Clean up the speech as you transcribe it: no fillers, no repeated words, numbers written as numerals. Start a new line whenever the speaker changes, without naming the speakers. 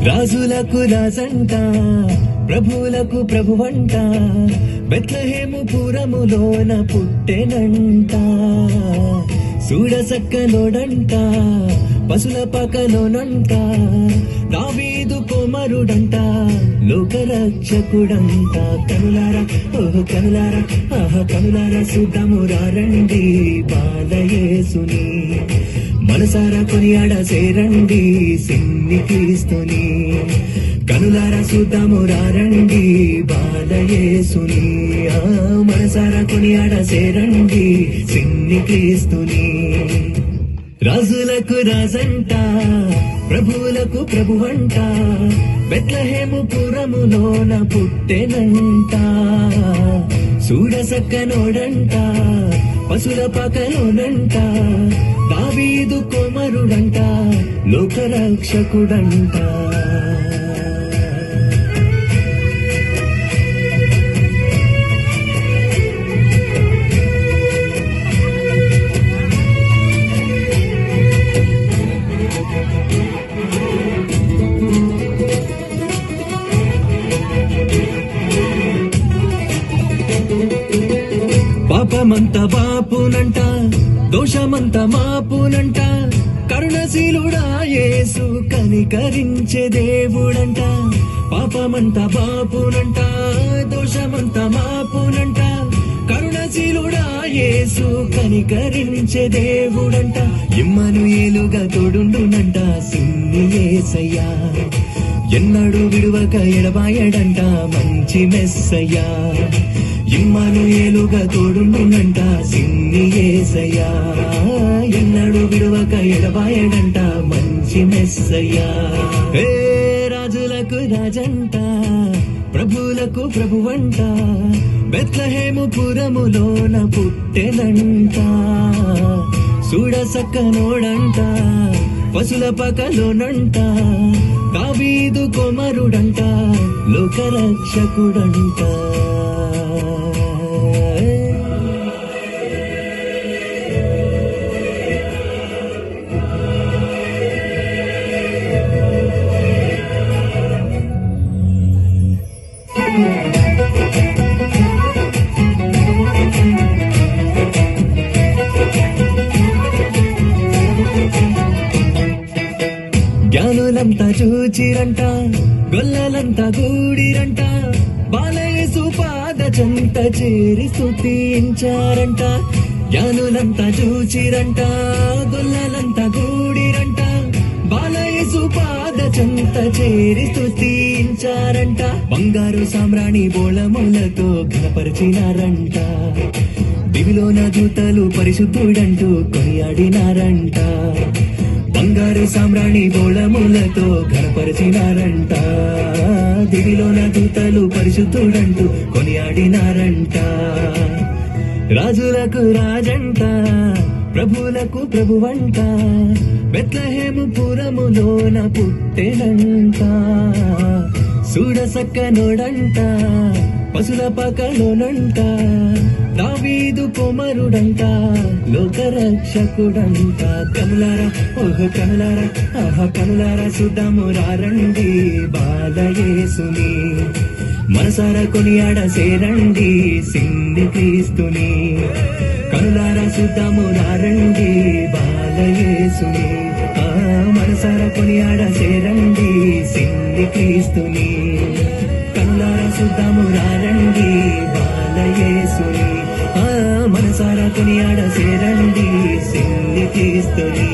రాజులకు రాజంట, ప్రభువులకు ప్రభువంట, బెత్లెహేము పురములోన పుట్టెనంట. చూడసక్కనోడంట, పశుల పకలోనంట, దావీదు కుమారుడంట, లోకరక్షకుడంట. కనులారా ఓహో కనులారా ఆహా కనులారా చూద్దాము రండి బాలయేసుని, మనసారా కొనియాడ సేరండి సిన్ని క్రీస్తుని. కనులారా చూద్దాము రండి బాలయేసుని, మనసారా కొనియాడ సేరండి సిన్ని క్రీస్తుని. రాజులకు రాజంట, ప్రభువులకు ప్రభువంట, బెత్లెహేము పురములోన పుట్టెనంట. చూడసక్కనోడంట, పశుల పకలోనంట, దావీదు కుమారుడంట, లోకరక్షకుడంట. పాపమంత బాపునంట, దోషమంత మాపునంట, కరుణశీలుడా యేసు కనికరించే దేవుడంట. పాపమంత బాపునంట, దోషమంత మాపునంట, కరుణశీలుడా యేసు కనికరించే దేవుడంట. ఇమ్మనుయేలుగా తోడుండునంట సిన్ని యేసయ్యా, ఎన్నడూ విడువక ఎడబాయడంట మంచి మెస్సయ్యా. ఇమ్మనుయేలుగా తోడుండునంట సిన్ని యేసయ్యా, ఎన్నడూ విడువక ఎడబాయడంట మంచి మెస్సయ్యా. ఏ రాజులకు రాజంట, ప్రభువులకు ప్రభువంట, బెత్లెహేము పురములోన పుట్టెనంట. చూడసక్కనోడంట, పశుల పకలోనంట, దావీదు కుమారుడంట, లోకరక్షకుడంట. జ్ఞానులంతా చూచిరంట, గొల్లలంతా గూడిరంట, బాలయేసు పాద చెంత చేరి స్తుతించారంట. జ్ఞానులంతా చూచిరంట, గొల్లలంతా గూడిరంట, బాలయేసు పాద చెంత చేరి స్తుతించారంట. బంగారు సామ్రాణి బోళములతో ఘనపరిచినారంట, దివిలోన దూతలు పరిశుద్ధుడంటూ కొనియాడినారంట. బంగారు సామ్రాణి బోళములతో ఘనపరిచినారంట, దివిలోన దూతలు పరిశుద్ధుడంటూ కొనియాడినారంట. రాజులకు రాజంట, ప్రభువులకు ప్రభువంట, బెత్లెహేము పురములోన పుట్టెనంట. చూడసక్కనోడంట, పశుల పకలోనంట, దావీదు కుమారుడంట, లోకరక్షకుడంట. కనులారా ఓహో కనులారా ఆహా కనులారా చూద్దాము రండి బాలయేసుని, మనసారా కొనియాడ సేరండి సిన్ని క్రీస్తుని. కనులారా చూద్దాము రండి బాలయేసుని, మనసారా కొనియాడ సేరండి సిన్ని క్రీస్తుని. కనులారా చూద్దాము రండి బాలయేసుని, మనసారా కొనియాడ సేరండి సిన్ని క్రీస్తుని.